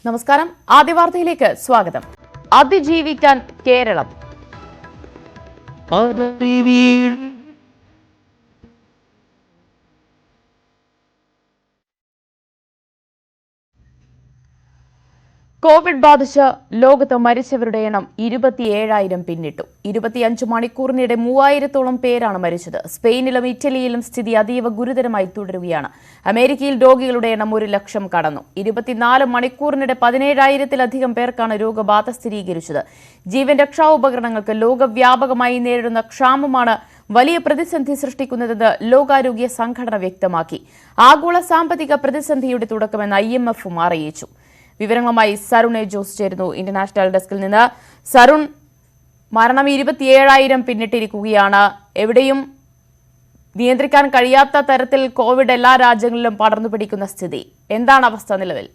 നമസ്കാരം. ആദ്യ വാർത്തയിലേക്ക് സ്വാഗതം. അതിജീവിക്കാൻ കേരളം. കോവിഡ് ബാധിച്ച് ലോകത്ത് മരിച്ചവരുടെ എണ്ണം 27,000 പിന്നിട്ടു. 25 മണിക്കൂറിനിടെ 3000-ഓളം പേരാണ് മരിച്ചത്. സ്പെയിനിലും ഇറ്റലിയിലും സ്ഥിതി അതീവ ഗുരുതരമായി തുടരുകയാണ്. അമേരിക്കയിൽ രോഗികളുടെ എണ്ണം 1 ലക്ഷം കടന്നു. 24 മണിക്കൂറിനിടെ 17,000-ലധികം പേർക്കാണ് രോഗബാധ സ്ഥിരീകരിച്ചത്. ജീവൻ രക്ഷാ ഉപകരണങ്ങൾക്ക് ലോകവ്യാപകമായി നേരിടുന്ന ക്ഷാമമാണ് വലിയ പ്രതിസന്ധി സൃഷ്ടിക്കുന്നതെന്ന് ലോകാരോഗ്യ സംഘടന വ്യക്തമാക്കി. ആഗോള സാമ്പത്തിക പ്രതിസന്ധിയുടെ തുടക്കമെന്ന് IMF-ഉം അറിയിച്ചു. വിവരങ്ങളുമായി സരുൺ എ ജോസ് ചേരുന്നു ഇന്റർനാഷണൽ ഡെസ്കിൽ നിന്ന്. സരുൺ, മരണം 27,000 പിന്നിട്ടിരിക്കുകയാണ്. എവിടെയും നിയന്ത്രിക്കാൻ കഴിയാത്ത തരത്തിൽ കോവിഡ് എല്ലാ രാജ്യങ്ങളിലും പടർന്നു പിടിക്കുന്ന സ്ഥിതി. എന്താണ് അവസ്ഥ നിലവിൽ?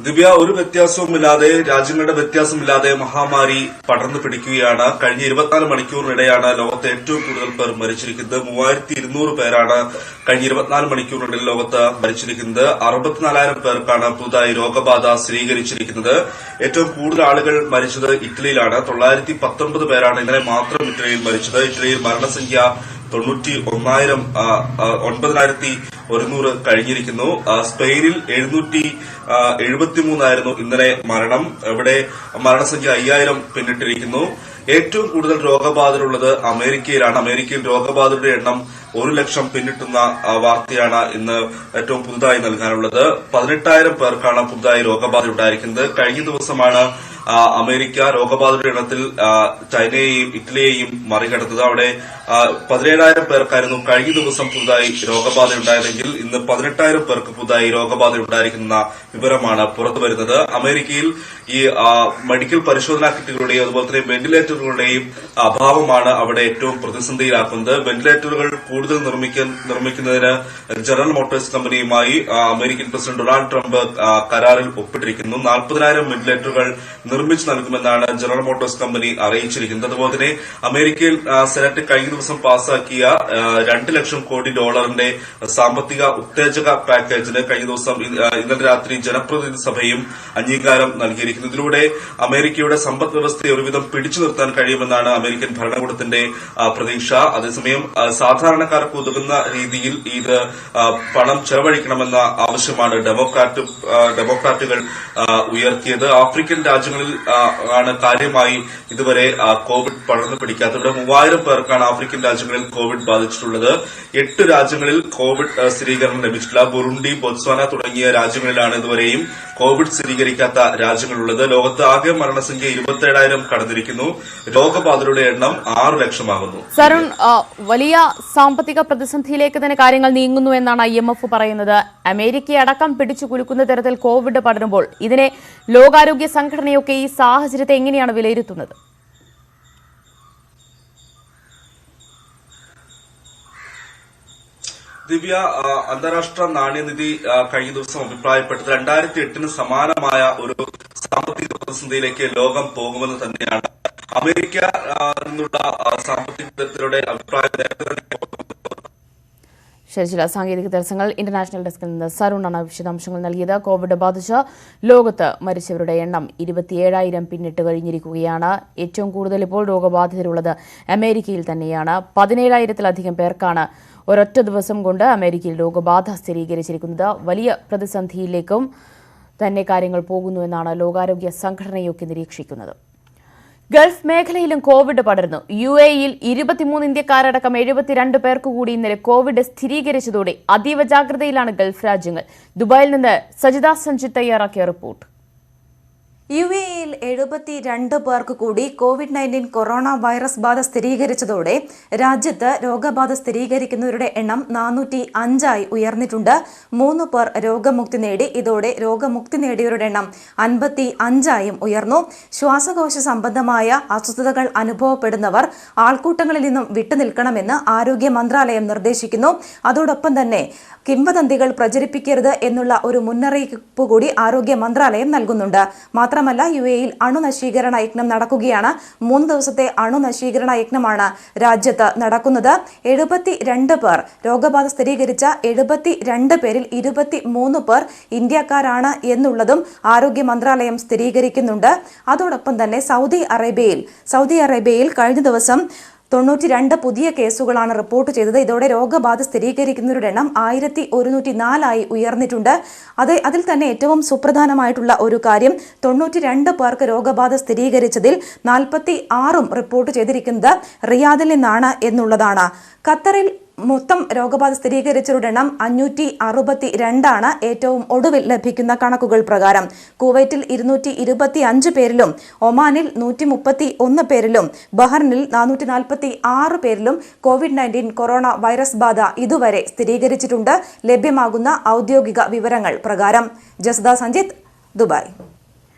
ദിവ്യ, ഒരു വ്യത്യാസവുമില്ലാതെ, രാജ്യങ്ങളുടെ വ്യത്യാസമില്ലാതെ മഹാമാരി പടർന്നു പിടിക്കുകയാണ്. കഴിഞ്ഞ 24 മണിക്കൂറിനിടെയാണ് ലോകത്ത് ഏറ്റവും കൂടുതൽ പേർ മരിച്ചിരിക്കുന്നത്. 3200 പേരാണ് കഴിഞ്ഞ 24 മണിക്കൂറിനിടയിൽ ലോകത്ത് മരിച്ചിരിക്കുന്നത്. 64,000 പേർക്കാണ് പുതുതായി രോഗബാധ സ്ഥിരീകരിച്ചിരിക്കുന്നത്. ഏറ്റവും കൂടുതൽ ആളുകൾ മരിച്ചത് ഇറ്റലിയിലാണ്. 919 പേരാണ് ഇന്നലെ മാത്രം ഇറ്റലിയിൽ മരിച്ചത്. ഇറ്റലിയിൽ മരണസംഖ്യ 9,100 കഴിഞ്ഞിരിക്കുന്നു. സ്പെയിനിൽ 773 ഇന്നലെ മരണം. ഇവിടെ മരണസംഖ്യ 5000 പിന്നിട്ടിരിക്കുന്നു. ഏറ്റവും കൂടുതൽ രോഗബാധിതരുള്ളത് അമേരിക്കയിലാണ്. അമേരിക്കയിൽ രോഗബാധിതരുടെ എണ്ണം 1 ലക്ഷം പിന്നിട്ടുന്ന വാർത്തയാണ് ഇന്ന് ഏറ്റവും പുതുതായി നൽകാനുള്ളത്. 18,000 പേർക്കാണ് പുതുതായി രോഗബാധ ഉണ്ടായിരിക്കുന്നത്. കഴിഞ്ഞ ദിവസമാണ് അമേരിക്ക രോഗബാധിതരുടെ എണ്ണത്തിൽ ചൈനയെയും ഇറ്റലിയെയും മറികടന്നത്. അവിടെ 17,000 പേർക്കായിരുന്നു കഴിഞ്ഞ ദിവസം പുതുതായി രോഗബാധ ഉണ്ടായതെങ്കിൽ ഇന്ന് 18,000 പേർക്ക് പുതുതായി രോഗബാധ ഉണ്ടായിരിക്കുന്ന വിവരമാണ് പുറത്തുവരുന്നത്. അമേരിക്കയിൽ ഈ മെഡിക്കൽ പരിശോധനാ കിറ്റുകളുടെയും അതുപോലെ തന്നെ വെന്റിലേറ്ററുകളുടെയും അഭാവമാണ് അവിടെ ഏറ്റവും പ്രതിസന്ധിയിലാക്കുന്നത്. വെന്റിലേറ്ററുകൾ കൂടുതൽ നിർമ്മിക്കുന്നതിന് ജനറൽ മോട്ടോഴ്സ് കമ്പനിയുമായി അമേരിക്കൻ പ്രസിഡന്റ് ഡൊണാൾഡ് ട്രംപ് കരാറിൽ ഒപ്പിട്ടിരിക്കുന്നു. 40,000 വെന്റിലേറ്ററുകൾ നിർമ്മിച്ചു നൽകുമെന്നാണ് ജനറൽ മോട്ടോഴ്സ് കമ്പനി അറിയിച്ചിരിക്കുന്നത്. അതുപോലെ തന്നെ അമേരിക്കയിൽ സെനറ്റ് കഴിഞ്ഞ ദിവസം പാസാക്കിയ $2 ലക്ഷം കോടി സാമ്പത്തിക ഉത്തേജക പാക്കേജിന് കഴിഞ്ഞ ദിവസം ഇന്നലെ രാത്രി ജനപ്രതിനിധി സഭയും അംഗീകാരം നൽകിയിരിക്കുന്നു. ഇതിലൂടെ അമേരിക്കയുടെ സമ്പദ് വ്യവസ്ഥയെ ഒരുവിധം പിടിച്ചു നിർത്താൻ കഴിയുമെന്നാണ് അമേരിക്കൻ ഭരണകൂടത്തിന്റെ പ്രതീക്ഷ. അതേസമയം സാധാരണക്കാർക്ക് ഉതകുന്ന രീതിയിൽ ഇത് പണം ചെലവഴിക്കണമെന്ന ആവശ്യമാണ് ഡെമോക്രാറ്റുകൾ ഉയർത്തിയത്. ആഫ്രിക്കൻ രാജ്യങ്ങളിൽ ആണ് കാര്യമായി ഇതുവരെ കോവിഡ് പടർന്നു പിടിക്കാത്തത്. ഇവിടെ 3000 പേർക്കാണ് ആഫ്രിക്കൻ രാജ്യങ്ങളിൽ കോവിഡ് ബാധിച്ചിട്ടുള്ളത്. 8 രാജ്യങ്ങളിൽ കോവിഡ് സ്ഥിരീകരണം ലഭിച്ചിട്ടില്ല. ബുറുണ്ടി, ബൊത്സ്വാന തുടങ്ങിയ രാജ്യങ്ങളിലാണ് ഇതുവരെയും കോവിഡ് സ്ഥിരീകരിക്കാത്ത രാജ്യങ്ങളുള്ളത്. ലോകത്ത് ആകെ മരണസംഖ്യ 27,000 കടന്നിരിക്കുന്നു. രോഗബാധിതരുടെ എണ്ണം 6 ലക്ഷമാകുന്നു. സരുൺ, വലിയ സാമ്പത്തിക പ്രതിസന്ധിയിലേക്ക് തന്നെ കാര്യങ്ങൾ നീങ്ങുന്നു എന്നാണ് IMF പറയുന്നത്. അമേരിക്കയെ അടക്കം പിടിച്ചു കുലുക്കുന്ന തരത്തിൽ കോവിഡ് പടരുമ്പോൾ ഇതിനെ ലോകാരോഗ്യ സംഘടനയൊക്കെ ഈ സാഹചര്യത്തെ എങ്ങനെയാണ് വിലയിരുത്തുന്നത്? ദിവ്യ, അന്താരാഷ്ട്ര നാണ്യനിധി കഴിഞ്ഞ ദിവസം അഭിപ്രായപ്പെട്ടത് 2008 സമാനമായ ഒരു സാമ്പത്തിക പ്രതിസന്ധിയിലേക്ക് ലോകം പോകുമെന്ന് തന്നെയാണ്. അമേരിക്ക നിന്നുള്ള സാമ്പത്തിക വിദഗ്ധരുടെ അഭിപ്രായം. ശരി, ചില സാങ്കേതിക തടസ്സങ്ങൾ. ഇന്റർനാഷണൽ ഡെസ്കിൽ നിന്ന് സരുണാണ് വിശദാംശങ്ങൾ നൽകിയത്. കോവിഡ് ബാധിച്ച് ലോകത്ത് മരിച്ചവരുടെ എണ്ണം 27,000 പിന്നിട്ട് കഴിഞ്ഞിരിക്കുകയാണ്. ഏറ്റവും കൂടുതൽ ഇപ്പോൾ രോഗബാധിതരുള്ളത് അമേരിക്കയിൽ തന്നെയാണ്. 17,000-ലധികം പേർക്കാണ് ഒരൊറ്റ ദിവസം കൊണ്ട് അമേരിക്കയിൽ രോഗബാധ സ്ഥിരീകരിച്ചിരിക്കുന്നത്. വലിയ പ്രതിസന്ധിയിലേക്കും തന്നെ കാര്യങ്ങൾ പോകുന്നുവെന്നാണ് ലോകാരോഗ്യ സംഘടനയൊക്കെ നിരീക്ഷിക്കുന്നത്. ഗൾഫ് മേഖലയിലും കോവിഡ് പടർന്നു. UAE-യിൽ 23 ഇന്ത്യക്കാരടക്കം 72 പേർക്ക് കൂടി ഇന്നലെ കോവിഡ് സ്ഥിരീകരിച്ചതോടെ അതീവ ജാഗ്രതയിലാണ് ഗൾഫ് രാജ്യങ്ങൾ. ദുബായിൽ നിന്ന് സജിത സഞ്ജിത്ത് തയ്യാറാക്കിയ റിപ്പോർട്ട്. UAE-യിൽ 72 പേർക്ക് കൂടി COVID-19 കൊറോണ വൈറസ് ബാധ സ്ഥിരീകരിച്ചതോടെ രാജ്യത്ത് രോഗബാധ സ്ഥിരീകരിക്കുന്നവരുടെ എണ്ണം 405 ഉയർന്നിട്ടുണ്ട്. 3 പേർ രോഗമുക്തി നേടി. ഇതോടെ രോഗമുക്തി നേടിയവരുടെ എണ്ണം 55 ഉയർന്നു. ശ്വാസകോശ സംബന്ധമായ അസ്വസ്ഥതകൾ അനുഭവപ്പെടുന്നവർ ആൾക്കൂട്ടങ്ങളിൽ നിന്നും വിട്ടുനിൽക്കണമെന്ന് ആരോഗ്യ മന്ത്രാലയം നിർദ്ദേശിക്കുന്നു. അതോടൊപ്പം തന്നെ കിംവദന്തികൾ പ്രചരിപ്പിക്കരുത് എന്നുള്ള ഒരു മുന്നറിയിപ്പ് കൂടി ആരോഗ്യ മന്ത്രാലയം നൽകുന്നുണ്ട്. മാത്രമല്ല UAE-യിൽ അണുനശീകരണ യജ്ഞം നടക്കുകയാണ്. 3 ദിവസത്തെ അണുനശീകരണ യജ്ഞമാണ് രാജ്യത്ത് നടക്കുന്നത്. 72 പേർ രോഗബാധ സ്ഥിരീകരിച്ച 72 പേരിൽ 23 പേർ ഇന്ത്യക്കാരാണ് എന്നുള്ളതും ആരോഗ്യ മന്ത്രാലയം സ്ഥിരീകരിക്കുന്നുണ്ട്. അതോടൊപ്പം തന്നെ സൗദി അറേബ്യയിൽ കഴിഞ്ഞ ദിവസം 92 പുതിയ കേസുകളാണ് റിപ്പോർട്ട് ചെയ്തത്. ഇതോടെ രോഗബാധ സ്ഥിരീകരിക്കുന്നവരുടെ എണ്ണം 1104 ഉയർന്നിട്ടുണ്ട്. അതിൽ തന്നെ ഏറ്റവും സുപ്രധാനമായിട്ടുള്ള ഒരു കാര്യം 92 പേർക്ക് രോഗബാധ സ്ഥിരീകരിച്ചതിൽ 46 റിപ്പോർട്ട് ചെയ്തിരിക്കുന്നത് റിയാദിൽ നിന്നാണ് എന്നുള്ളതാണ്. ഖത്തറിൽ മൊത്തം രോഗബാധ സ്ഥിരീകരിച്ചവരുടെ എണ്ണം 562 ഏറ്റവും ഒടുവിൽ ലഭിക്കുന്ന കണക്കുകൾ പ്രകാരം. കുവൈറ്റിൽ 225 പേരിലും ഒമാനിൽ 131 പേരിലും ബഹ്റിനിൽ 446 പേരിലും COVID-19 കൊറോണ വൈറസ് ബാധ ഇതുവരെ സ്ഥിരീകരിച്ചിട്ടുണ്ട്. ലഭ്യമാകുന്ന ഔദ്യോഗിക വിവരങ്ങൾ പ്രകാരം. ജസ്ദ സഞ്ജിത്ത്, ദുബായ്.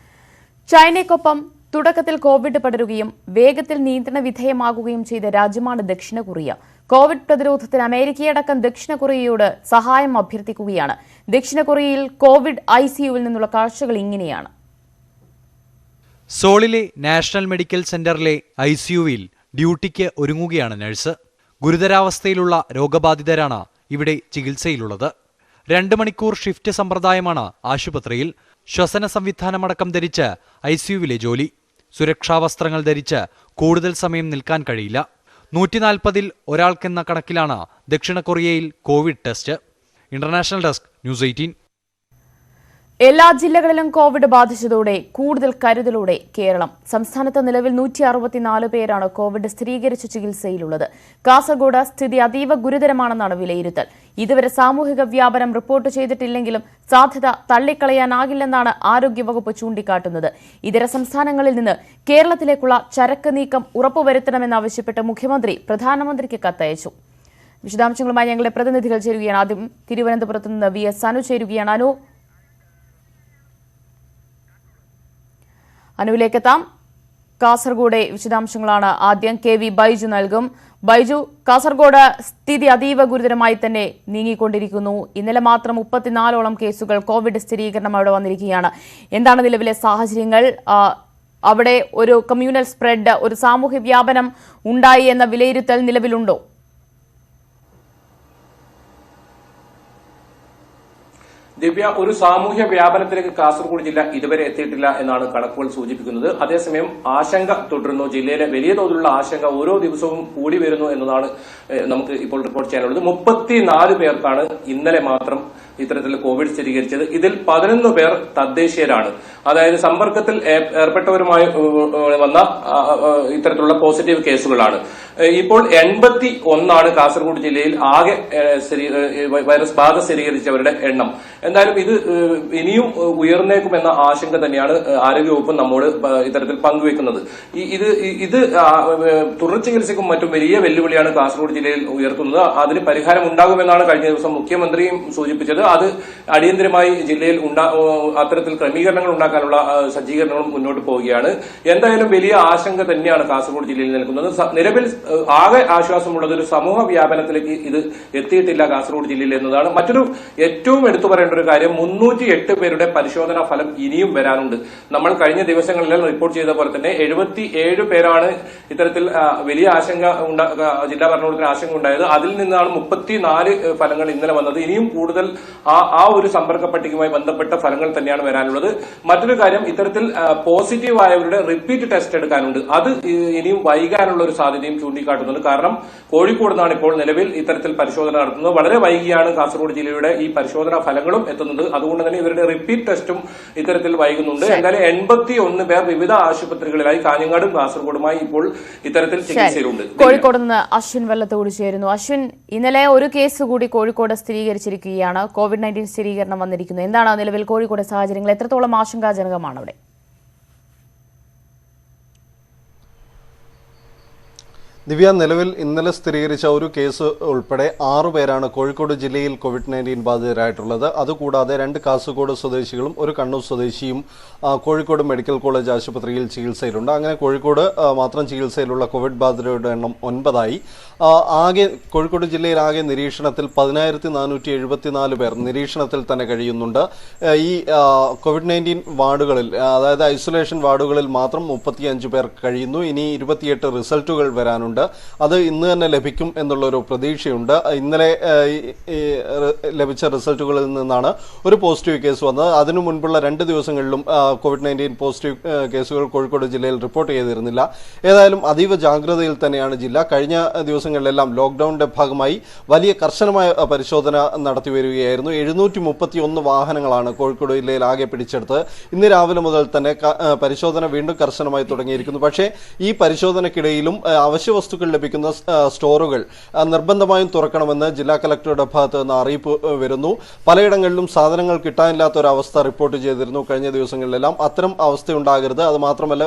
ചൈനയ്ക്കൊപ്പം തുടക്കത്തിൽ കോവിഡ് പടരുകയും വേഗത്തിൽ നിയന്ത്രണ വിധേയമാകുകയും ചെയ്ത രാജ്യമാണ് ദക്ഷിണ കൊറിയ. കോവിഡ് പ്രതിരോധത്തിന് അമേരിക്കയടക്കം ദക്ഷിണ കൊറിയയോട് സഹായം അഭ്യർത്ഥിക്കുകയാണ്. ദക്ഷിണ കൊറിയയിൽ കോവിഡ് ICUവിൽ നിന്നുള്ള കാഴ്ചകൾ ഇങ്ങനെയാണ്. സോളിലെ നാഷണൽ മെഡിക്കൽ സെന്ററിലെ ICUവിൽ ഡ്യൂട്ടിക്ക് ഒരുങ്ങുകയാണ് നഴ്സ്. ഗുരുതരാവസ്ഥയിലുള്ള രോഗബാധിതരാണ് ഇവിടെ ചികിത്സയിലുള്ളത്. 2 മണിക്കൂർ ഷിഫ്റ്റ് സമ്പ്രദായമാണ് ആശുപത്രിയിൽ. ശ്വസന സംവിധാനമടക്കം ധരിച്ച് ICUവിലെ ജോലി. സുരക്ഷാ വസ്ത്രങ്ങൾ ധരിച്ച് കൂടുതൽ സമയം നിൽക്കാൻ കഴിയില്ല. 140-ൽ ഒരാൾക്കെന്ന കണക്കിലാണ് ദക്ഷിണ കൊറിയയിൽ covid test. International desk, news 18. എല്ലാ ജില്ലകളിലും കോവിഡ് ബാധിച്ചതോടെ കൂടുതൽ കരുതലോടെ കേരളം. സംസ്ഥാനത്ത് നിലവിൽ 164 പേരാണ് കോവിഡ് സ്ഥിരീകരിച്ച ചികിത്സയിലുള്ളത്. കാസർഗോഡ് സ്ഥിതി അതീവ ഗുരുതരമാണെന്നാണ് വിലയിരുത്തൽ. ഇതുവരെ സാമൂഹിക വ്യാപനം റിപ്പോർട്ട് ചെയ്തിട്ടില്ലെങ്കിലും സാധ്യത തള്ളിക്കളയാനാകില്ലെന്നാണ് ആരോഗ്യവകുപ്പ് ചൂണ്ടിക്കാട്ടുന്നത്. ഇതര സംസ്ഥാനങ്ങളിൽ നിന്ന് കേരളത്തിലേക്കുള്ള ചരക്ക് നീക്കം ഉറപ്പുവരുത്തണമെന്നാവശ്യപ്പെട്ട് മുഖ്യമന്ത്രി പ്രധാനമന്ത്രിക്ക് കത്തയച്ചു. വിശദാംശങ്ങളുമായി ഞങ്ങളുടെ പ്രതിനിധികൾ ചേരുകയാണ്. ആദ്യം തിരുവനന്തപുരത്ത് നിന്ന് VS അനു ചേരുകയാണ്. അനുവിലേക്കെത്താം. കാസർഗോഡ് വിശദാംശങ്ങളാണ് ആദ്യം KV ബൈജു നൽകും. ബൈജു, കാസർഗോഡ് സ്ഥിതി അതീവ ഗുരുതരമായി തന്നെ നീങ്ങിക്കൊണ്ടിരിക്കുന്നു. ഇന്നലെ മാത്രം 34ഓളം കേസുകൾ കോവിഡ് സ്ഥിരീകരണം അവിടെ വന്നിരിക്കുകയാണ്. എന്താണ് നിലവിലെ സാഹചര്യങ്ങൾ? അവിടെ ഒരു കമ്മ്യൂണൽ സ്പ്രെഡ്, ഒരു സാമൂഹ്യ വ്യാപനം ഉണ്ടായി എന്ന വിലയിരുത്തൽ നിലവിലുണ്ടോ? ദിവ്യ, ഒരു സാമൂഹ്യ വ്യാപനത്തിലേക്ക് കാസർഗോഡ് ജില്ല ഇതുവരെ എത്തിയിട്ടില്ല എന്നാണ് കണക്കുകൾ സൂചിപ്പിക്കുന്നത്. അതേസമയം ആശങ്ക തുടരുന്നു. ജില്ലയിലെ വലിയ തോതിലുള്ള ആശങ്ക ഓരോ ദിവസവും കൂടി വരുന്നു എന്നതാണ് നമുക്ക് ഇപ്പോൾ റിപ്പോർട്ട് ചെയ്യാനുള്ളത്. 34 പേർക്കാണ് ഇന്നലെ മാത്രം ഇത്തരത്തിൽ കോവിഡ് സ്ഥിരീകരിച്ചത്. ഇതിൽ 11 പേർ തദ്ദേശീയരാണ്. അതായത് സമ്പർക്കത്തിൽ ഏർപ്പെട്ടവരുമായി വന്ന ഇത്തരത്തിലുള്ള പോസിറ്റീവ് കേസുകളാണ്. ഇപ്പോൾ 81 കാസർഗോഡ് ജില്ലയിൽ ആകെ വൈറസ് ബാധ സ്ഥിരീകരിച്ചവരുടെ എണ്ണം. എന്തായാലും ഇത് ഇനിയും ഉയർന്നേക്കുമെന്ന ആശങ്ക തന്നെയാണ് ആരോഗ്യവകുപ്പ് നമ്മോട് ഇത്തരത്തിൽ പങ്കുവെക്കുന്നത്. ഇത് തുടർ ചികിത്സയ്ക്കും മറ്റും വലിയ വെല്ലുവിളിയാണ് കാസർഗോഡ് ജില്ലയിൽ ഉയർത്തുന്നത്. അതിന് പരിഹാരം ഉണ്ടാകുമെന്നാണ് കഴിഞ്ഞ ദിവസം മുഖ്യമന്ത്രിയും സൂചിപ്പിച്ചത്. അത് അടിയന്തരമായി ജില്ലയിൽ അത്തരത്തിൽ ക്രമീകരണങ്ങൾ ഉണ്ടാക്കാനുള്ള സജ്ജീകരണങ്ങളും മുന്നോട്ട് പോവുകയാണ്. എന്തായാലും വലിയ ആശങ്ക തന്നെയാണ് കാസർഗോഡ് ജില്ലയിൽ നിൽക്കുന്നത്. നിലവിൽ ആകെ ആശ്വാസമുള്ളത് ഒരു സമൂഹ വ്യാപനത്തിലേക്ക് ഇത് എത്തിയിട്ടില്ല കാസർഗോഡ് ജില്ലയിൽ എന്നതാണ്. മറ്റൊരു ഏറ്റവും എടുത്തു പറയേണ്ട ഒരു കാര്യം, 308 പേരുടെ പരിശോധനാ ഫലം ഇനിയും വരാനുണ്ട്. നമ്മൾ കഴിഞ്ഞ ദിവസങ്ങളിൽ റിപ്പോർട്ട് ചെയ്ത പോലെ തന്നെ 77 പേരാണ് ഇത്തരത്തിൽ വലിയ ആശങ്ക ജില്ലാ ഭരണകൂടത്തിന് ആശങ്ക ഉണ്ടായത്. അതിൽ നിന്നാണ് 34 ഫലങ്ങൾ ഇന്നലെ വന്നത്. ഇനിയും കൂടുതൽ ആ ഒരു സമ്പർക്ക പട്ടികയുമായി ബന്ധപ്പെട്ട ഫലങ്ങൾ തന്നെയാണ് വരാനുള്ളത്. മറ്റൊരു കാര്യം, ഇത്തരത്തിൽ പോസിറ്റീവ് ആയവരുടെ റിപ്പീറ്റ് ടെസ്റ്റ് എടുക്കാനുണ്ട്. അത് ഇനിയും വൈകാനുള്ള ഒരു സാധ്യതയും ചൂണ്ടിക്കാട്ടുന്നുണ്ട്. കാരണം കോഴിക്കോട് നിന്നാണ് ഇപ്പോൾ നിലവിൽ ഇത്തരത്തിൽ പരിശോധന നടത്തുന്നത്. വളരെ വൈകിയാണ് കാസർഗോഡ് ജില്ലയുടെ ഈ പരിശോധനാ ഫലങ്ങളും എത്തുന്നത്. അതുകൊണ്ട് തന്നെ ഇവരുടെ റിപ്പീറ്റ് ടെസ്റ്റും ഇത്തരത്തിൽ വൈകുന്നുണ്ട്. എന്തായാലും 81 പേർ വിവിധ ആശുപത്രികളിലായി കാഞ്ഞങ്ങാടും കാസർഗോഡുമായി ഇപ്പോൾ ഇത്തരത്തിൽ ചികിത്സയിലുണ്ട്. കോഴിക്കോട് നിന്ന് അശ്വിൻ വല്ലത്തോട് ചേരുന്നു. അശ്വിൻ, ഇന്നലെ ഒരു കേസ് കൂടി കോഴിക്കോട് സ്ഥിരീകരിച്ചിരിക്കുകയാണ്. COVID-19 സ്ഥിരീകരണം വന്നിരിക്കുന്നു. എന്താണ് നിലവിൽ കോഴിക്കോട് സാഹചര്യങ്ങൾ? എത്രത്തോളം ആശങ്കാജനകമാണ് അവിടെ? ദിവ്യ, നിലവിൽ ഇന്നലെ സ്ഥിരീകരിച്ച ഒരു കേസ് ഉൾപ്പെടെ 6 പേരാണ് കോഴിക്കോട് ജില്ലയിൽ COVID-19 ബാധിതരായിട്ടുള്ളത്. അതുകൂടാതെ 2 കാസർഗോഡ് സ്വദേശികളും 1 കണ്ണൂർ സ്വദേശിയും കോഴിക്കോട് മെഡിക്കൽ കോളേജ് ആശുപത്രിയിൽ ചികിത്സയിലുണ്ട്. അങ്ങനെ കോഴിക്കോട് മാത്രം ചികിത്സയിലുള്ള കോവിഡ് ബാധിതരുടെ എണ്ണം 9ആയി. ആകെ കോഴിക്കോട് ജില്ലയിൽ ആകെ നിരീക്ഷണത്തിൽ 10,474 പേർ നിരീക്ഷണത്തിൽ തന്നെ കഴിയുന്നുണ്ട്. ഈ COVID-19 വാർഡുകളിൽ, അതായത് ഐസൊലേഷൻ വാർഡുകളിൽ മാത്രം 35 പേർ കഴിയുന്നു. ഇനി 28 റിസൾട്ടുകൾ വരാനുണ്ട്. അത് ഇന്ന് തന്നെ ലഭിക്കും എന്നുള്ളൊരു പ്രതീക്ഷയുണ്ട്. ഇന്നലെ ലഭിച്ച റിസൾട്ടുകളിൽ നിന്നാണ് ഒരു പോസിറ്റീവ് കേസ് വന്നത്. അതിനു മുൻപുള്ള 2 ദിവസങ്ങളിലും COVID-19 പോസിറ്റീവ് കേസുകൾ കോഴിക്കോട് ജില്ലയിൽ റിപ്പോർട്ട് ചെയ്തിരുന്നില്ല. ഏതായാലും അതീവ ജാഗ്രതയിൽ തന്നെയാണ് ജില്ല. കഴിഞ്ഞ ദിവസങ്ങളിലെല്ലാം ലോക്ക്ഡൌണിന്റെ ഭാഗമായി വലിയ കർശനമായ പരിശോധന നടത്തി വരികയായിരുന്നു. 731 വാഹനങ്ങളാണ് കോഴിക്കോട് ജില്ലയിൽ ആകെ പിടിച്ചെടുത്തത്. ഇന്ന് രാവിലെ മുതൽ തന്നെ പരിശോധന വീണ്ടും കർശനമായി തുടങ്ങിയിരിക്കുന്നു. പക്ഷേ ഈ പരിശോധനയ്ക്കിടയിലും അവശ്യ വസ്തുക്കൾ ലഭിക്കുന്ന സ്റ്റോറുകൾ നിർബന്ധമായും തുറക്കണമെന്ന് ജില്ലാ കലക്ടറുടെ ഭാഗത്ത് നിന്ന് അറിയിപ്പ് വരുന്നു. പലയിടങ്ങളിലും സാധനങ്ങൾ കിട്ടാനില്ലാത്ത ഒരു അവസ്ഥ റിപ്പോർട്ട് ചെയ്തിരുന്നു കഴിഞ്ഞ ദിവസങ്ങളിലെല്ലാം. അത്തരം അവസ്ഥയുണ്ടാകരുത്. അത് മാത്രമല്ല,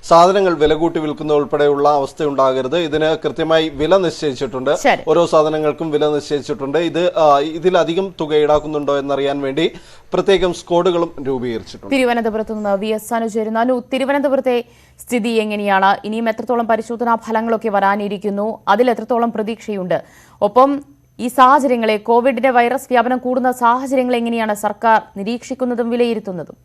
സാധനങ്ങൾ വില കൂട്ടി വിൽക്കുന്ന ഉൾപ്പെടെയുള്ള അവസ്ഥയുണ്ടാകരുത്. ഇതിന് കൃത്യമായി വില നിശ്ചയിച്ചിട്ടുണ്ട്. ഓരോ സാധനങ്ങൾക്കും വില നിശ്ചയിച്ചിട്ടുണ്ട്. ഇതിലധികം തുക ഈടാക്കുന്നുണ്ടോ എന്നറിയാൻ വേണ്ടി പ്രത്യേകം സ്ക്വാഡുകളും രൂപീകരിച്ചിട്ടുണ്ട്. തിരുവനന്തപുരത്ത് നിന്ന് VS അനു ചേരുന്നു. തിരുവനന്തപുരത്തെ സ്ഥിതി എങ്ങനെയാണ്? ഇനിയും എത്രത്തോളം പരിശോധനാ ഫലങ്ങളൊക്കെ വരാനിരിക്കുന്നു? അതിൽ എത്രത്തോളം പ്രതീക്ഷയുണ്ട്? ഒപ്പം ഈ സാഹചര്യങ്ങളെ, കോവിഡിന്റെ വൈറസ് വ്യാപനം കൂടുന്ന സാഹചര്യങ്ങൾ എങ്ങനെയാണ് സർക്കാർ നിരീക്ഷിക്കുന്നതും വിലയിരുത്തുന്നതും?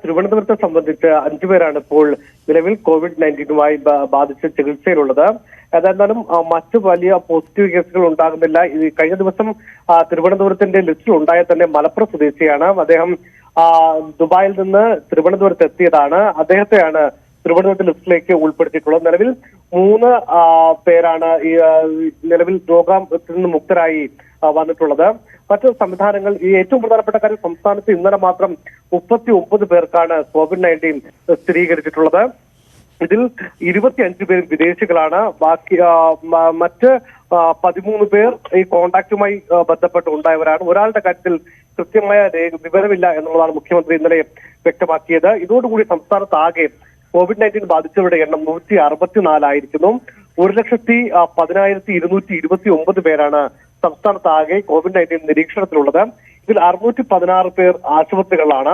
തിരുവനന്തപുരത്തെ സംബന്ധിച്ച് 5 പേരാണ് ഇപ്പോൾ നിലവിൽ COVID-19 ബാധിച്ച് ചികിത്സയിലുള്ളത്. ഏതായിരുന്നാലും മറ്റു വലിയ പോസിറ്റീവ് കേസുകൾ ഉണ്ടാകുന്നില്ല. കഴിഞ്ഞ ദിവസം തിരുവനന്തപുരത്തിന്റെ ലിസ്റ്റിൽ ഉണ്ടായ തന്നെ മലപ്പുറം സ്വദേശിയാണ്. അദ്ദേഹം ദുബായിൽ നിന്ന് തിരുവനന്തപുരത്ത് എത്തിയതാണ്. അദ്ദേഹത്തെയാണ് തിരുവനന്തപുരത്തെ ലിസ്റ്റിലേക്ക് ഉൾപ്പെടുത്തിയിട്ടുള്ളത്. നിലവിൽ 3 പേരാണ് നിലവിൽ രോഗത്തിൽ നിന്ന് മുക്തരായി വന്നിട്ടുള്ളത്. മറ്റു സംവിധാനങ്ങൾ, ഈ ഏറ്റവും പ്രധാനപ്പെട്ട കാര്യം, സംസ്ഥാനത്ത് ഇന്നലെ മാത്രം 39 പേർക്കാണ് COVID-19 സ്ഥിരീകരിച്ചിട്ടുള്ളത്. ഇതിൽ 25 പേർ വിദേശികളാണ്. ബാക്കി മറ്റ് 13 പേർ ഈ കോണ്ടാക്റ്റുമായി ബന്ധപ്പെട്ട് ഉണ്ടായവരാണ്. ഒരാളുടെ കാര്യത്തിൽ കൃത്യമായ വിവരമില്ല എന്നുള്ളതാണ് മുഖ്യമന്ത്രി ഇന്നലെ വ്യക്തമാക്കിയത്. ഇതോടുകൂടി സംസ്ഥാനത്ത് ആകെ COVID-19 ബാധിച്ചവരുടെ എണ്ണം 164 ആയിരിക്കുന്നു. 1,10,229 പേരാണ് സംസ്ഥാനത്ത് ആകെ COVID-19 നിരീക്ഷണത്തിലുള്ളത്. ഇതിൽ 616 പേർ ആശുപത്രികളിലാണ്.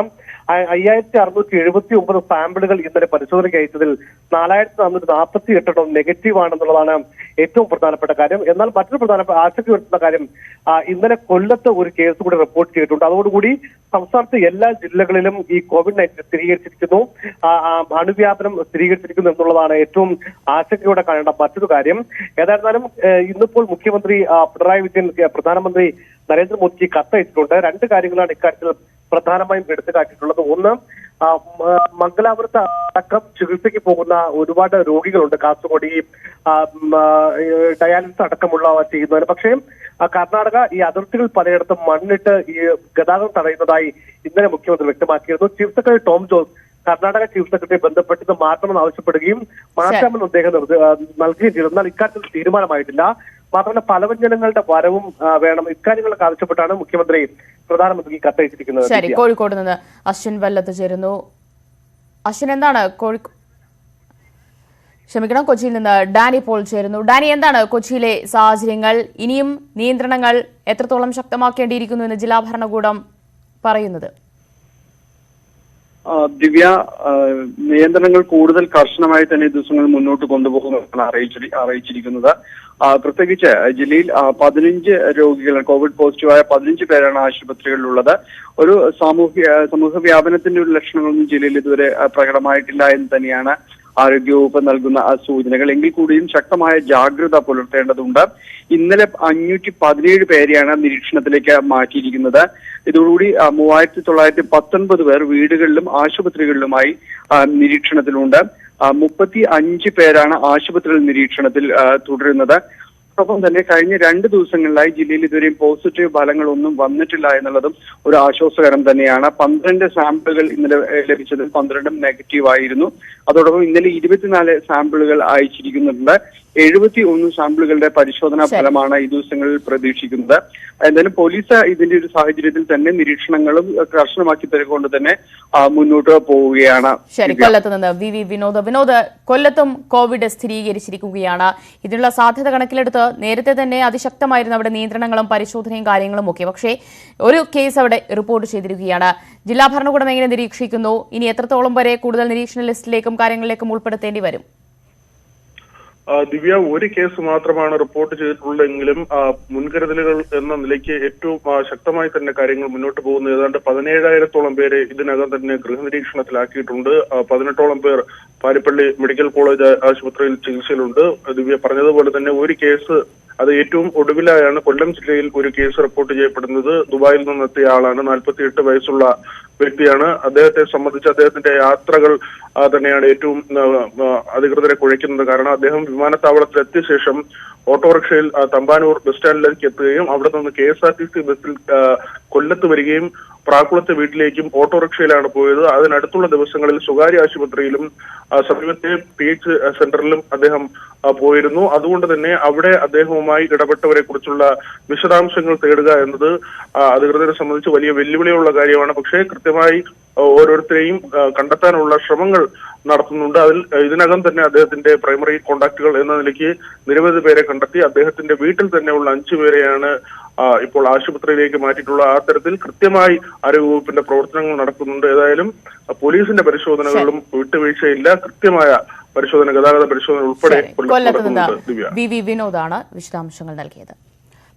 5,679 സാമ്പിളുകൾ ഇന്നലെ പരിശോധനയ്ക്ക് അയച്ചതിൽ 4,448 നെഗറ്റീവ് ആണെന്നുള്ളതാണ് ഏറ്റവും പ്രധാനപ്പെട്ട കാര്യം. എന്നാൽ മറ്റൊരു പ്രധാനപ്പെട്ട ആശങ്ക വരുത്തുന്ന കാര്യം, ഇന്നലെ കൊല്ലത്ത് ഒരു കേസ് കൂടി റിപ്പോർട്ട് ചെയ്തിട്ടുണ്ട്. അതോടുകൂടി സംസ്ഥാനത്തെ എല്ലാ ജില്ലകളിലും ഈ COVID-19 സ്ഥിരീകരിച്ചിരിക്കുന്നു, അണുവ്യാപനം സ്ഥിരീകരിച്ചിരിക്കുന്നു എന്നുള്ളതാണ് ഏറ്റവും ആശങ്കയോടെ കാണേണ്ട മറ്റൊരു കാര്യം. ഏതായിരുന്നാലും ഇന്നിപ്പോൾ മുഖ്യമന്ത്രി പിണറായി വിജയൻ പ്രധാനമന്ത്രി നരേന്ദ്രമോദിക്ക് കത്തയച്ചിട്ടുണ്ട്. 2 കാര്യങ്ങളാണ് ഇക്കാര്യത്തിൽ പ്രധാനമായും എടുത്തു കാട്ടിയിട്ടുള്ളത്. ഒന്ന്, മംഗലാപുരത്ത് അടക്കം ചികിത്സയ്ക്ക് പോകുന്ന ഒരുപാട് രോഗികളുണ്ട് കാസർഗോഡ്, ഈ ഡയാലിസിസ് അടക്കമുള്ളവ ചെയ്യുന്നതിന്. പക്ഷേ കർണാടക ഈ അതിർത്തികൾ പലയിടത്തും മണ്ണിട്ട് ഈ ഗതാഗതം തടയുന്നതായി ഇന്നലെ മുഖ്യമന്ത്രി വ്യക്തമാക്കിയിരുന്നു. Chief secretary Tom Jose Karnataka chief secretary ബന്ധപ്പെട്ട് മാറ്റണമെന്ന് ആവശ്യപ്പെടുകയും മാറ്റാമെന്ന് അദ്ദേഹം നൽകുകയും ചെയ്തു. എന്നാൽ ഇക്കാര്യത്തിൽ തീരുമാനമായിട്ടില്ല. മാത്രമല്ല, പലവ്യഞ്ജനങ്ങളുടെ വരവും വേണം. ഇക്കാര്യങ്ങളൊക്കെ ആവശ്യപ്പെട്ടാണ് മുഖ്യമന്ത്രി പ്രധാനമന്ത്രിക്ക് കത്തയച്ചിരിക്കുന്നത്. ശരി, കോഴിക്കോട് നിന്ന് അശ്വിൻ വല്ലത്ത് ചേരുന്നു. അശ്വിൻ, എന്താണ് കൊച്ചിയിൽ നിന്ന് ഡാനി പോൾ ചേരുന്നു. ഡാനി, എന്താണ് കൊച്ചിയിലെ സാഹചര്യങ്ങൾ? ഇനിയും നിയന്ത്രണങ്ങൾ എത്രത്തോളം ശക്തമാക്കേണ്ടിയിരിക്കുന്നു എന്ന് ജില്ലാ ഭരണകൂടം പറയുന്നത്? ദിവ്യ, നിയന്ത്രണങ്ങൾ കൂടുതൽ കർശനമായി തന്നെ ദിവസങ്ങൾ മുന്നോട്ട് കൊണ്ടുപോകുമെന്നാണ് അറിയിച്ചിരിക്കുന്നത്. പ്രത്യേകിച്ച് ജില്ലയിൽ 15 രോഗികൾ, കോവിഡ് പോസിറ്റീവായ 15 പേരാണ് ആശുപത്രികളിലുള്ളത്. ഒരു സമൂഹ വ്യാപനത്തിന്റെ ഒരു ലക്ഷണങ്ങളൊന്നും ജില്ലയിൽ ഇതുവരെ പ്രകടമായിട്ടില്ല എന്ന് തന്നെയാണ് ആരോഗ്യവകുപ്പ് നൽകുന്ന സൂചനകൾ. എങ്കിൽ കൂടിയും ശക്തമായ ജാഗ്രത പുലർത്തേണ്ടതുണ്ട്. ഇന്നലെ 517 പേരെയാണ് നിരീക്ഷണത്തിലേക്ക് മാറ്റിയിരിക്കുന്നത്. ഇതോടുകൂടി 3919 പേർ വീടുകളിലും ആശുപത്രികളിലുമായി നിരീക്ഷണത്തിലുണ്ട്. 35 പേരാണ് ആശുപത്രിയിൽ നിരീക്ഷണത്തിൽ തുടരുന്നത്. അതോടൊപ്പം തന്നെ കഴിഞ്ഞ 2 ദിവസങ്ങളിലായി ജില്ലയിൽ ഇതുവരെയും പോസിറ്റീവ് ഫലങ്ങളൊന്നും വന്നിട്ടില്ല എന്നുള്ളതും ഒരു ആശ്വാസകരം തന്നെയാണ്. 12 സാമ്പിളുകൾ ഇന്നലെ ലഭിച്ചതിൽ 12 നെഗറ്റീവ് ആയിരുന്നു. അതോടൊപ്പം ഇന്നലെ 24 സാമ്പിളുകൾ അയച്ചിരിക്കുന്നുണ്ട്. 71 സാമ്പിളുകളുടെ പരിശോധനാ ഫലമാണ് ഈ ദിവസങ്ങളിൽ പ്രതീക്ഷിക്കുന്നത്. എന്തായാലും പോലീസ് ഇതിന്റെ ഒരു സാഹചര്യത്തിൽ തന്നെ നിരീക്ഷണങ്ങളും കർശനമാക്കി തരുകൊണ്ട് തന്നെ മുന്നോട്ട് പോവുകയാണ്. ശരി, കൊല്ലത്ത് നിന്ന് വി വിനോദ്, കൊല്ലത്തും കോവിഡ് സ്ഥിരീകരിച്ചിരിക്കുകയാണ്. ഇതിനുള്ള സാധ്യത കണക്കിലെടുത്ത് നേരത്തെ തന്നെ അതിശക്തമായിരുന്നു അവിടെ നിയന്ത്രണങ്ങളും പരിശോധനയും കാര്യങ്ങളും ഒക്കെ. പക്ഷേ ഒരു കേസ് അവിടെ റിപ്പോർട്ട് ചെയ്തിരിക്കുകയാണ്. ജില്ലാ ഭരണകൂടം എങ്ങനെ നിരീക്ഷിക്കുന്നു? ഇനി എത്രത്തോളം വരെ കൂടുതൽ നിരീക്ഷണ ലിസ്റ്റിലേക്കും കാര്യങ്ങളിലേക്കും ഉൾപ്പെടുത്തേണ്ടി വരും? ദിവ്യ, ഒരു കേസ് മാത്രമാണ് റിപ്പോർട്ട് ചെയ്തിട്ടുള്ളതെങ്കിലും മുൻകരുതലുകൾ എന്ന നിലയ്ക്ക് ഏറ്റവും ശക്തമായി തന്നെ കാര്യങ്ങൾ മുന്നോട്ട് പോകുന്നു. ഏതാണ്ട് 17,000-ഓളം പേരെ ഇതിനകം തന്നെ ഗൃഹനിരീക്ഷണത്തിലാക്കിയിട്ടുണ്ട്. 18ഓളം പേർ പാരിപ്പള്ളി മെഡിക്കൽ കോളേജ് ആശുപത്രിയിൽ ചികിത്സയിലുണ്ട്. ദിവ്യ പറഞ്ഞതുപോലെ തന്നെ ഒരു കേസ്, അത് ഏറ്റവും ഒടുവിലായാണ് കൊല്ലം ജില്ലയിൽ ഒരു കേസ് റിപ്പോർട്ട് ചെയ്യപ്പെടുന്നത്. ദുബായിൽ നിന്നെത്തിയ ആളാണ്, 48 വയസ്സുള്ള വ്യക്തിയാണ്. അദ്ദേഹത്തെ സംബന്ധിച്ച് അദ്ദേഹത്തിന്റെ യാത്രകൾ തന്നെയാണ് ഏറ്റവും അധികൃതരെ കുഴയ്ക്കുന്നത്. കാരണം അദ്ദേഹം വിമാനത്താവളത്തിൽ എത്തിയ ശേഷം ഓട്ടോറിക്ഷയിൽ തമ്പാനൂർ ബസ് സ്റ്റാൻഡിലേക്ക് എത്തുകയും അവിടെ നിന്ന് KSRTC ബസ്സിൽ കൊല്ലത്ത് വരികയും പ്രാക്കുളത്തെ വീട്ടിലേക്കും ഓട്ടോറിക്ഷയിലാണ് പോയത്. അതിനടുത്തുള്ള ദിവസങ്ങളിൽ സ്വകാര്യ ആശുപത്രിയിലും സമീപത്തെ PH സെന്ററിലും അദ്ദേഹം പോയിരുന്നു. അതുകൊണ്ട് തന്നെ അവിടെ അദ്ദേഹവുമായി ഇടപെട്ടവരെ കുറിച്ചുള്ള വിശദാംശങ്ങൾ തേടുക എന്നത് അധികൃതരെ സംബന്ധിച്ച് വലിയ വെല്ലുവിളിയുള്ള കാര്യമാണ്. പക്ഷേ കൃത്യമായി ഓരോരുത്തരെയും കണ്ടെത്താനുള്ള ശ്രമങ്ങൾ നടത്തുന്നുണ്ട്. അതിൽ ഇതിനകം തന്നെ അദ്ദേഹത്തിന്റെ പ്രൈമറി കോണ്ടാക്ടുകൾ എന്ന നിലയ്ക്ക് നിരവധി പേരെ കണ്ടെത്തി. അദ്ദേഹത്തിന്റെ വീട്ടിൽ തന്നെയുള്ള 5 പേരെയാണ് ഇപ്പോൾ ആശുപത്രിയിലേക്ക് മാറ്റിയിട്ടുള്ള. ആ തരത്തിൽ കൃത്യമായി ആരോഗ്യവകുപ്പിന്റെ പ്രവർത്തനങ്ങൾ നടക്കുന്നുണ്ട്. ഏതായാലും പോലീസിന്റെ പരിശോധനകളും വിട്ടുവീഴ്ചയില്ല. കൃത്യമായ പരിശോധന, ഗതാഗത പരിശോധന ഉൾപ്പെടെ വി വിനോദാണ് വിശദാംശങ്ങൾ നൽകിയത്.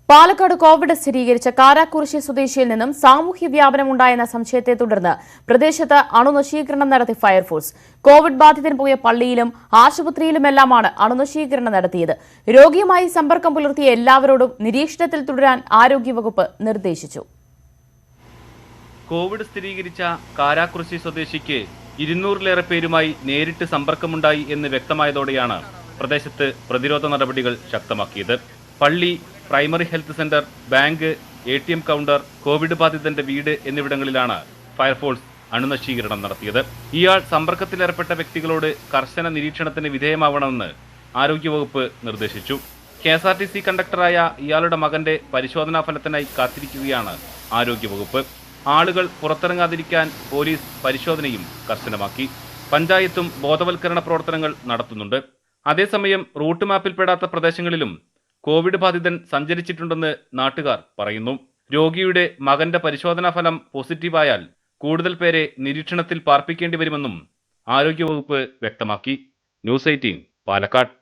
പാലക്കാട് കോവിഡ് സ്ഥിരീകരിച്ച കാരാക്കുറിശി സ്വദേശിയിൽ നിന്നും സാമൂഹ്യ വ്യാപനമുണ്ടായെന്ന സംശയത്തെ തുടർന്ന് പ്രദേശത്ത് അണുനശീകരണം നടത്തി ഫയർഫോഴ്സ്. കോവിഡ് ബാധിതൻ പോയ പള്ളിയിലും ആശുപത്രിയിലുമെല്ലാമാണ് അണുനശീകരണം നടത്തിയത്. രോഗിയുമായി സമ്പർക്കം പുലർത്തിയ എല്ലാവരോടും നിരീക്ഷണത്തിൽ തുടരാൻ ആരോഗ്യവകുപ്പ് നിർദ്ദേശിച്ചു. കോവിഡ് സ്ഥിരീകരിച്ച കാരാക്കുറിശി സ്വദേശിക്ക് 200-ലേറെ പേരുമായി നേരിട്ട് സമ്പർക്കമുണ്ടായി എന്ന് വ്യക്തമായതോടെയാണ് പ്രദേശത്ത് പ്രതിരോധ നടപടികൾ ശക്തമാക്കിയത്. പള്ളി, primary health centre, bank, ATM counter, covid ബാധിതന്റെ വീട് എന്നിവിടങ്ങളിലാണ് ഫയർഫോഴ്സ് അണുനശീകരണം നടത്തിയത്. ഇയാൾ സമ്പർക്കത്തിലേർപ്പെട്ട വ്യക്തികളോട് കർശന നിരീക്ഷണത്തിന് വിധേയമാവണമെന്ന് ആരോഗ്യവകുപ്പ് നിർദ്ദേശിച്ചു. KSRTC കണ്ടക്ടറായ ഇയാളുടെ മകന്റെ പരിശോധനാ ഫലത്തിനായി കാത്തിരിക്കുകയാണ് ആരോഗ്യവകുപ്പ്. ആളുകൾ പുറത്തിറങ്ങാതിരിക്കാൻ പോലീസ് പരിശോധനയും കർശനമാക്കി. പഞ്ചായത്തും ബോധവൽക്കരണ പ്രവർത്തനങ്ങൾ നടത്തുന്നുണ്ട്. അതേസമയം റൂട്ട് മാപ്പിൽപ്പെടാത്ത പ്രദേശങ്ങളിലും കോവിഡ് ബാധിതൻ സഞ്ചരിച്ചിട്ടുണ്ടെന്ന് നാട്ടുകാർ പറയുന്നു. രോഗിയുടെ മകന്റെ പരിശോധനാ ഫലം പോസിറ്റീവായാൽ കൂടുതൽ പേരെ നിരീക്ഷണത്തിൽ പാർപ്പിക്കേണ്ടി വരുമെന്നും ആരോഗ്യവകുപ്പ് വ്യക്തമാക്കി. ന്യൂസ് 18 പാലക്കാട്.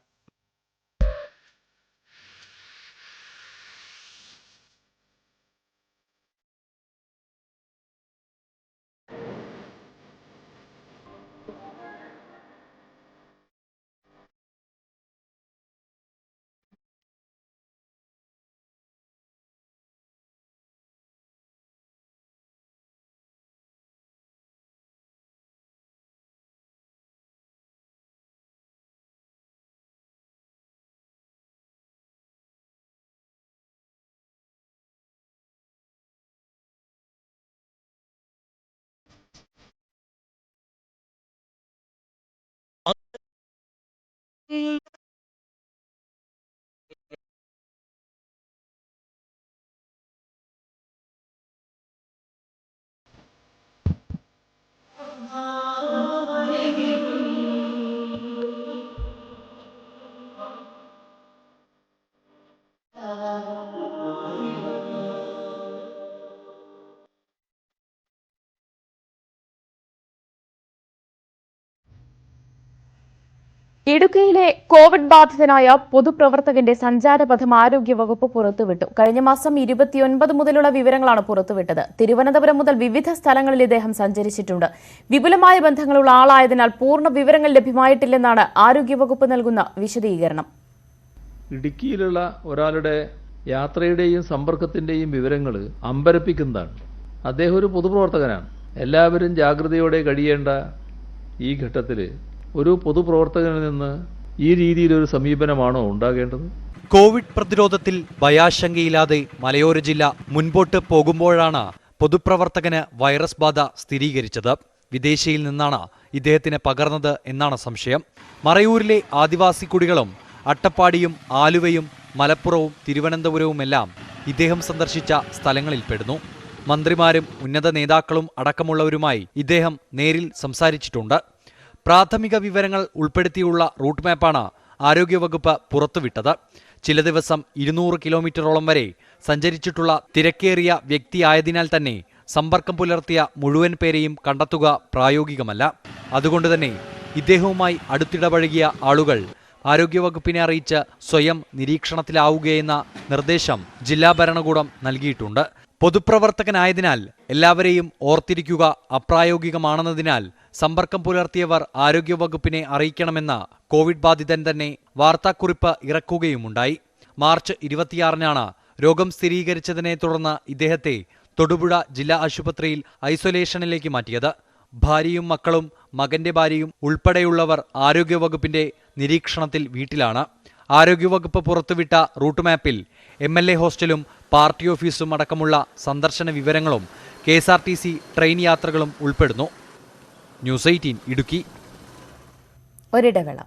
ഇടുക്കിയിലെ കോവിഡ് ബാധിതനായ പൊതുപ്രവർത്തകന്റെ സഞ്ചാരപഥം ആരോഗ്യവകുപ്പ് പുറത്തുവിട്ടു. കഴിഞ്ഞ മാസം 29 മുതലുള്ള വിവരങ്ങളാണ് പുറത്തുവിട്ടത്. തിരുവനന്തപുരം മുതൽ വിവിധ സ്ഥലങ്ങളിൽ ഇദ്ദേഹം സഞ്ചരിച്ചിട്ടുണ്ട്. വിപുലമായ ബന്ധങ്ങളുള്ള ആളായതിനാൽ പൂർണ്ണ വിവരങ്ങൾ ലഭ്യമായിട്ടില്ലെന്നാണ് ആരോഗ്യവകുപ്പ് നൽകുന്ന വിശദീകരണം. ഇടുക്കിയിലുള്ള ഒരാളുടെ യാത്രയുടെയും സമ്പർക്കത്തിന്റെയും വിവരങ്ങൾ അമ്പരപ്പിക്കുന്നതാണ്. അദ്ദേഹം ഒരു പൊതുപ്രവർത്തകനാണ്. എല്ലാവരും ജാഗ്രതയോടെ കഴിയേണ്ട ഈ ഘട്ടത്തിൽ ഒരു പൊതുപ്രവർത്തകനിൽ നിന്ന് ഈ രീതിയിലൊരു സമീപനമാണോ ഉണ്ടാകേണ്ടത്? കോവിഡ് പ്രതിരോധത്തിൽ ഭയാശങ്കയില്ലാതെ മലയോര ജില്ല മുൻപോട്ട് പോകുമ്പോഴാണ് പൊതുപ്രവർത്തകന് വൈറസ് ബാധ സ്ഥിരീകരിച്ചത്. വിദേശിയിൽ നിന്നാണ് ഇദ്ദേഹത്തിന് പകർന്നത് എന്നാണ് സംശയം. മറയൂരിലെ ആദിവാസി കുടികളും അട്ടപ്പാടിയും ആലുവയും മലപ്പുറവും തിരുവനന്തപുരവുമെല്ലാം ഇദ്ദേഹം സന്ദർശിച്ച സ്ഥലങ്ങളിൽപ്പെടുന്നു. മന്ത്രിമാരും ഉന്നത നേതാക്കളും അടക്കമുള്ളവരുമായി ഇദ്ദേഹം നേരിൽ സംസാരിച്ചിട്ടുണ്ട്. പ്രാഥമിക വിവരങ്ങൾ ഉൾപ്പെടുത്തിയുള്ള റൂട്ട് മാപ്പാണ് ആരോഗ്യവകുപ്പ് പുറത്തുവിട്ടത്. ചില ദിവസം 200 കിലോമീറ്ററോളം വരെ സഞ്ചരിച്ചിട്ടുള്ള തിരക്കേറിയ വ്യക്തിയായതിനാൽ തന്നെ സമ്പർക്കം പുലർത്തിയ മുഴുവൻ പേരെയും കണ്ടെത്തുക പ്രായോഗികമല്ല. അതുകൊണ്ടുതന്നെ ഇദ്ദേഹവുമായി അടുത്തിടപഴകിയ ആളുകൾ ആരോഗ്യവകുപ്പിനെ അറിയിച്ച് സ്വയം നിരീക്ഷണത്തിലാവുകയെന്ന നിർദ്ദേശം ജില്ലാ ഭരണകൂടം നൽകിയിട്ടുണ്ട്. പൊതുപ്രവർത്തകനായതിനാൽ എല്ലാവരെയും ഓർത്തിരിക്കുക അപ്രായോഗികമാണെന്നതിനാൽ സമ്പർക്കം പുലർത്തിയവർ ആരോഗ്യവകുപ്പിനെ അറിയിക്കണമെന്ന് കോവിഡ് ബാധിതൻ തന്നെ വാർത്താക്കുറിപ്പ് ഇറക്കുകയുമുണ്ടായി. മാർച്ച് 26-നാണ് രോഗം സ്ഥിരീകരിച്ചതിനെ തുടർന്ന് ഇദ്ദേഹത്തെ തൊടുപുഴ ജില്ലാ ആശുപത്രിയിൽ ഐസൊലേഷനിലേക്ക് മാറ്റിയത്. ഭാര്യയും മക്കളും മകന്റെ ഭാര്യയും ഉൾപ്പെടെയുള്ളവർ ആരോഗ്യവകുപ്പിന്റെ നിരീക്ഷണത്തിൽ വീട്ടിലാണ്. ആരോഗ്യവകുപ്പ് പുറത്തുവിട്ട റൂട്ട് മാപ്പിൽ MLA ഹോസ്റ്റലും പാർട്ടി ഓഫീസും അടക്കമുള്ള സന്ദർശന വിവരങ്ങളും KSRTC ട്രെയിൻ യാത്രകളും ഉൾപ്പെടുന്നു. ന്യൂസ് 18 ഇടുക്കി. ഒരിടവേള.